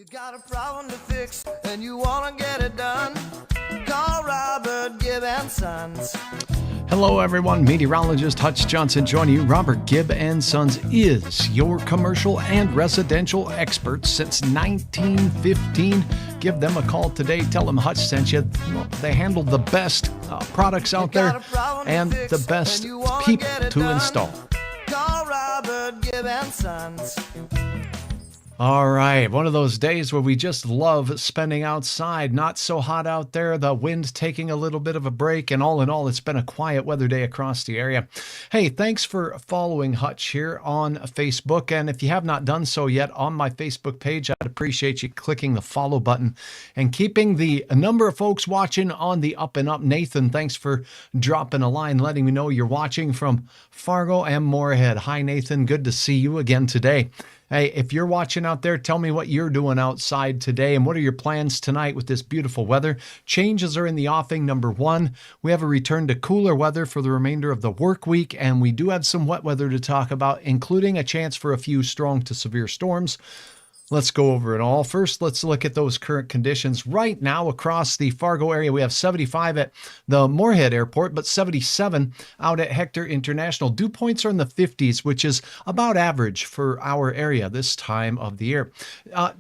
You got a problem to fix and you want to get it done. Call Robert Gibb and Sons. Hello, everyone. Meteorologist Hutch Johnson joining you. Robert Gibb and Sons is your commercial and residential expert since 1915. Give them a call today. Tell them Hutch sent you. They handle the best products out there and the best people to install. Call Robert Gibb and Sons. All right, one of those days where we just love spending outside. Not so hot out there, the wind taking a little bit of a break, and all in all, it's been a quiet weather day across the area. Hey, thanks for following Hutch here on Facebook, and if you have not done so yet on my Facebook page, I'd appreciate you clicking the follow button and keeping the number of folks watching on the up and up. Nathan, thanks for dropping a line, letting me know you're watching from Fargo and Moorhead. Hi, Nathan, good to see you again today. Hey, if you're watching out there, tell me what you're doing outside today and what are your plans tonight with this beautiful weather. Changes are in the offing. Number one, we have a return to cooler weather for the remainder of the work week, and we do have some wet weather to talk about, including a chance for a few strong to severe storms. Let's go over it all. First, let's look at those current conditions. Right now across the Fargo area, we have 75 at the Moorhead Airport, but 77 out at Hector International. Dew points are in the 50s, which is about average for our area this time of the year.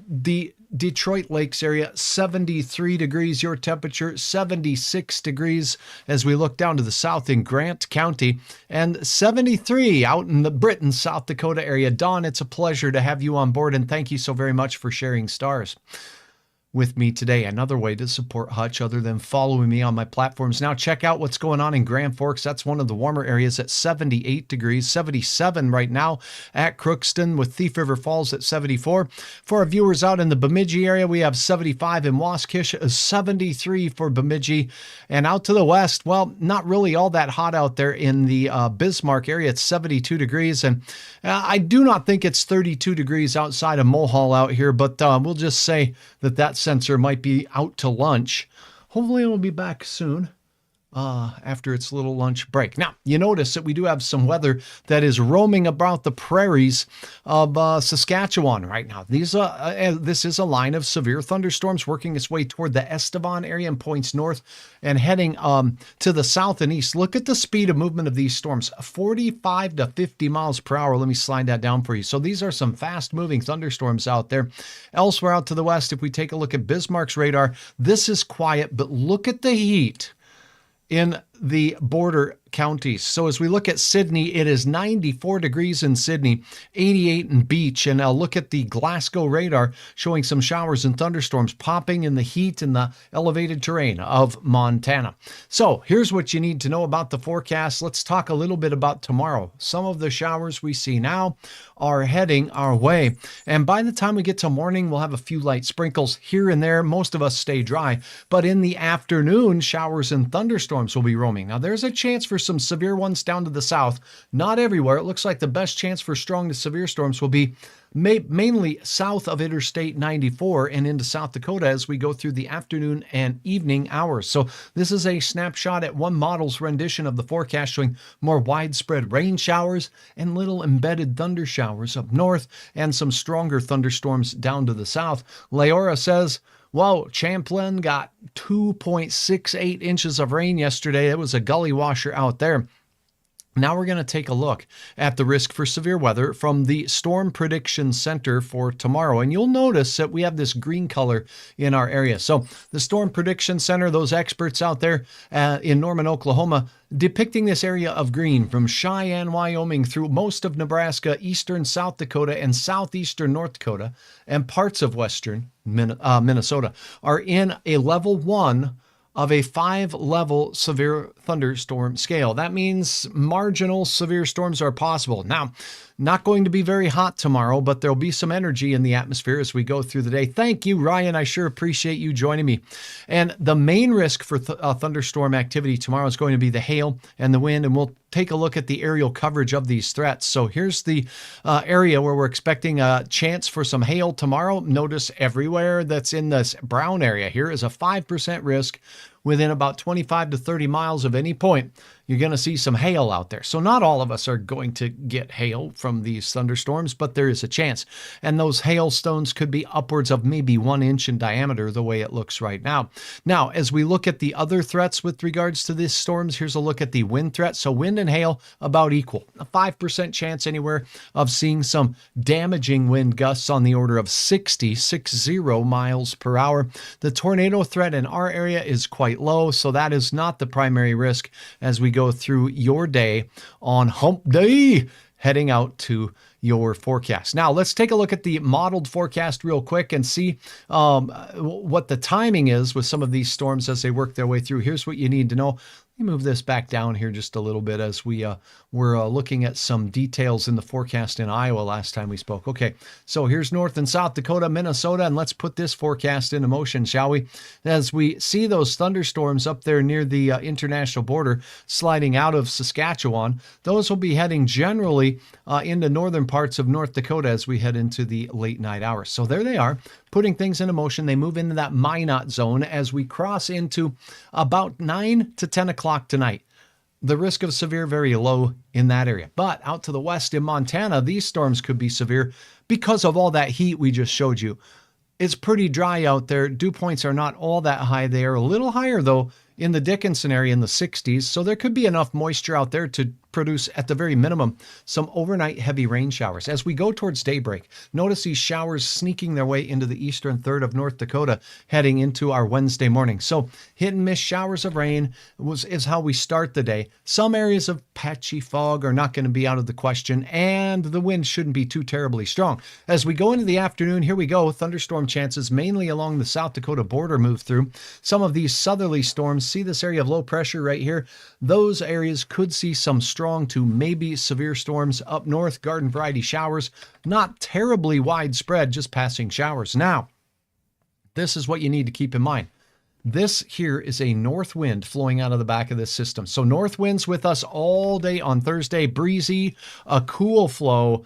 The Detroit Lakes area, 73 degrees, your temperature, 76 degrees as we look down to the south in Grant County, and 73 out in the Britain, South Dakota area. Dawn, it's a pleasure to have you on board, and thank you so very much for sharing stars with me today. Another way to support Hutch other than following me on my platforms. Now check out what's going on in Grand Forks. That's one of the warmer areas at 78 degrees, 77 right now at Crookston with Thief River Falls at 74. For our viewers out in the Bemidji area, we have 75 in Waskish, 73 for Bemidji. And out to the west, well, not really all that hot out there in the Bismarck area. It's 72 degrees. And I do not think it's 32 degrees outside of Mohall out here, but we'll just say that sensor might be out to lunch. Hopefully it will be back soon after its little lunch break. Now, you notice that we do have some weather that is roaming about the prairies of Saskatchewan right now. This is a line of severe thunderstorms working its way toward the Estevan area and points north and heading to the south and east. Look at the speed of movement of these storms, 45 to 50 miles per hour. Let me slide that down for you. So these are some fast-moving thunderstorms out there. Elsewhere out to the west, if we take a look at Bismarck's radar, this is quiet, but look at the heat in the border counties. So as we look at Sydney, it is 94 degrees in Sydney, 88 in Beach. And I'll look at the Glasgow radar showing some showers and thunderstorms popping in the heat in the elevated terrain of Montana. So here's what you need to know about the forecast. Let's talk a little bit about tomorrow. Some of the showers we see now are heading our way. And by the time we get to morning, we'll have a few light sprinkles here and there. Most of us stay dry. But in the afternoon, showers and thunderstorms will be roaming. Now, there's a chance for some severe ones down to the south. Not everywhere. It looks like the best chance for strong to severe storms will be mainly south of Interstate 94 and into South Dakota as we go through the afternoon and evening hours. So this is a snapshot at one model's rendition of the forecast showing more widespread rain showers and little embedded thunder showers up north and some stronger thunderstorms down to the south. Leora says, whoa, Champlain got 2.68 inches of rain yesterday. It was a gully washer out there. Now we're going to take a look at the risk for severe weather from the Storm Prediction Center for tomorrow. And you'll notice that we have this green color in our area. So the Storm Prediction Center, those experts out there in Norman, Oklahoma, depicting this area of green from Cheyenne, Wyoming through most of Nebraska, eastern South Dakota, and southeastern North Dakota, and parts of western Minnesota are in a level 1 of a 5-level severe thunderstorm scale. That means marginal severe storms are possible. Now, not going to be very hot tomorrow, but there'll be some energy in the atmosphere as we go through the day. Thank you, Ryan. I sure appreciate you joining me. And the main risk for thunderstorm activity tomorrow is going to be the hail and the wind, and we'll take a look at the aerial coverage of these threats. So here's the area where we're expecting a chance for some hail tomorrow. Notice everywhere that's in this brown area here is a 5% risk within about 25 to 30 miles of any point, you're going to see some hail out there. So not all of us are going to get hail from these thunderstorms, but there is a chance. And those hailstones could be upwards of maybe 1 inch in diameter, the way it looks right now. Now, as we look at the other threats with regards to these storms, here's a look at the wind threat. So wind and hail about equal. A 5% chance anywhere of seeing some damaging wind gusts on the order of 60 miles per hour. The tornado threat in our area is quite low, so that is not the primary risk as we go through your day on hump day, heading out to your forecast. Now, let's take a look at the modeled forecast real quick and see what the timing is with some of these storms as they work their way through. Here's what you need to know. Let me move this back down here just a little bit as we're looking at some details in the forecast in Iowa last time we spoke. Okay, so here's North and South Dakota, Minnesota, and let's put this forecast into motion, shall we? As we see those thunderstorms up there near the international border sliding out of Saskatchewan, those will be heading generally into northern parts of North Dakota as we head into the late night hours. So there they are, putting things into motion. They move into that Minot zone as we cross into about 9 to 10 o'clock tonight. The risk of severe very low in that area. But out to the west in Montana, these storms could be severe because of all that heat we just showed you. It's pretty dry out there. Dew points are not all that high. They are a little higher, though, in the Dickinson area in the 60s. So there could be enough moisture out there to produce, at the very minimum, some overnight heavy rain showers. As we go towards daybreak, notice these showers sneaking their way into the eastern third of North Dakota, heading into our Wednesday morning. So hit and miss showers of rain is how we start the day. Some areas of patchy fog are not going to be out of the question, and the wind shouldn't be too terribly strong. As we go into the afternoon, here we go. Thunderstorm chances mainly along the South Dakota border move through. Some of these southerly storms, see this area of low pressure right here? Those areas could see some strong to maybe severe storms up north, garden variety showers, not terribly widespread, just passing showers. Now, this is what you need to keep in mind. This here is a north wind flowing out of the back of this system. So north winds with us all day on Thursday, breezy, a cool flow.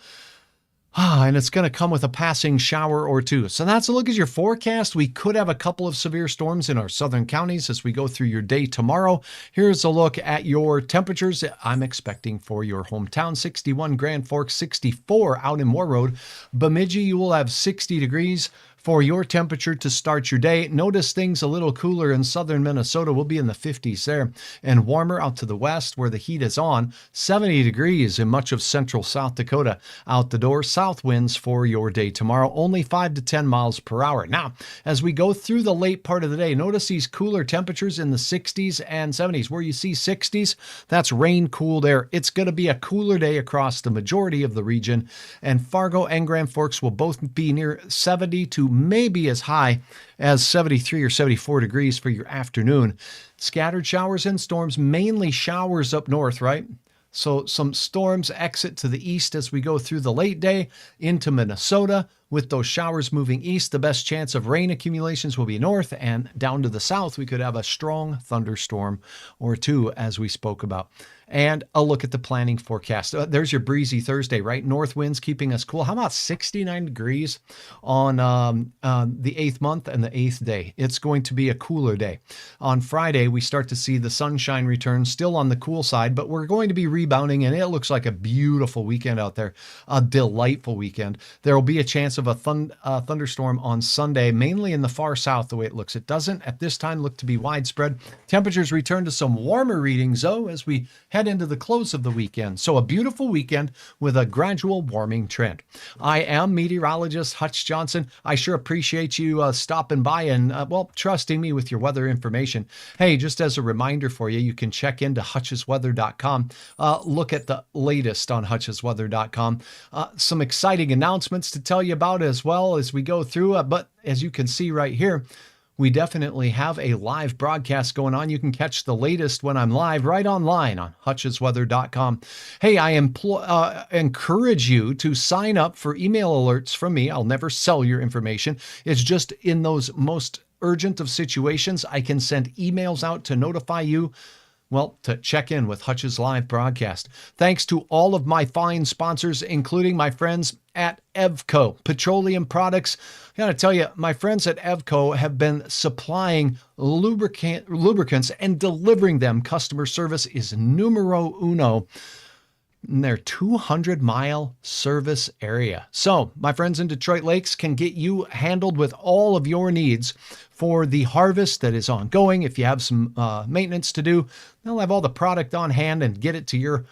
And it's going to come with a passing shower or two. So that's a look at your forecast. We could have a couple of severe storms in our southern counties as we go through your day tomorrow. Here's a look at your temperatures I'm expecting for your hometown. 61 Grand Forks, 64 out in Moore Road. Bemidji, you will have 60 degrees for your temperature to start your day. Notice things a little cooler in southern Minnesota. We'll be in the 50s there, and warmer out to the west where the heat is on. 70 degrees in much of central South Dakota. Out the door, south winds for your day tomorrow, only 5 to 10 miles per hour. Now, as we go through the late part of the day, notice these cooler temperatures in the 60s and 70s. Where you see 60s, that's rain-cooled air. It's going to be a cooler day across the majority of the region, and Fargo and Grand Forks will both be near 70 to maybe as high as 73 or 74 degrees for your afternoon. Scattered showers and storms, mainly showers up north, right? So some storms exit to the east as we go through the late day into Minnesota. With those showers moving east, the best chance of rain accumulations will be north, and down to the south, we could have a strong thunderstorm or two, as we spoke about. And a look at the planning forecast. There's your breezy Thursday, right? North winds keeping us cool. How about 69 degrees on the 8th month and the 8th day? It's going to be a cooler day. On Friday, we start to see the sunshine return, still on the cool side, but we're going to be rebounding, and it looks like a beautiful weekend out there, a delightful weekend. There will be a chance of a thunderstorm on Sunday, mainly in the far south, the way it looks. It doesn't, at this time, look to be widespread. Temperatures return to some warmer readings, though, as we head into the close of the weekend. So a beautiful weekend with a gradual warming trend. I am meteorologist Hutch Johnson. I sure appreciate you stopping by and, trusting me with your weather information. Hey, just as a reminder for you, you can check into hutchesweather.com. Look at the latest on hutchesweather.com. Some exciting announcements to tell you about as well as we go through. But as you can see right here, we definitely have a live broadcast going on. You can catch the latest when I'm live right online on hutchesweather.com. Hey, I encourage you to sign up for email alerts from me. I'll never sell your information. It's just in those most urgent of situations, I can send emails out to notify you Well, to check in with Hutch's live broadcast. Thanks to all of my fine sponsors, including my friends at Evco Petroleum Products. I got to tell you, my friends at Evco have been supplying lubricants and delivering them. Customer service is numero uno in their 200-mile service area. So my friends in Detroit Lakes can get you handled with all of your needs for the harvest that is ongoing. If you have some maintenance to do, they'll have all the product on hand and get it to your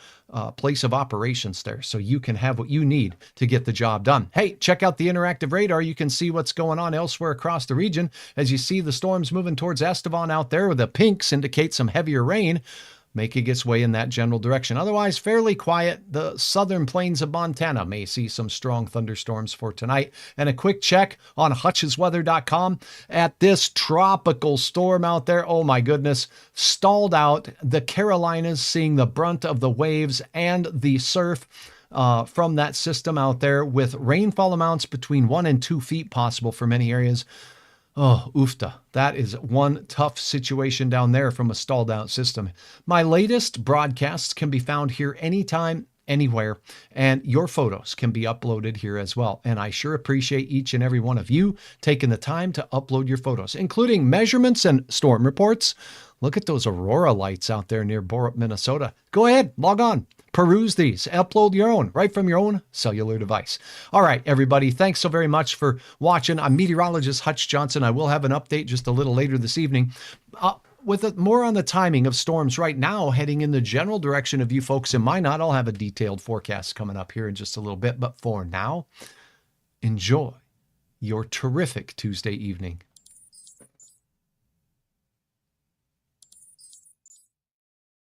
place of operations there, so you can have what you need to get the job done. Hey, check out the interactive radar. You can see what's going on elsewhere across the region. As you see the storms moving towards Estevan out there, where the pinks indicate some heavier rain making its way in that general direction. Otherwise, fairly quiet. The southern plains of Montana may see some strong thunderstorms for tonight. And a quick check on hutchesweather.com at this tropical storm out there. Oh my goodness, stalled out. The Carolinas seeing the brunt of the waves and the surf from that system out there, with rainfall amounts between 1 and 2 feet possible for many areas. Oh, oofta. That is one tough situation down there from a stalled out system. My latest broadcasts can be found here anytime, anywhere, and your photos can be uploaded here as well. And I sure appreciate each and every one of you taking the time to upload your photos, including measurements and storm reports. Look at those aurora lights out there near Borup, Minnesota. Go ahead, log on. Peruse these, upload your own right from your own cellular device. All right, everybody, thanks so very much for watching. I'm meteorologist Hutch Johnson. I will have an update just a little later this evening with more on the timing of storms right now heading in the general direction of you folks in Minot. I'll have a detailed forecast coming up here in just a little bit. But for now, enjoy your terrific Tuesday evening.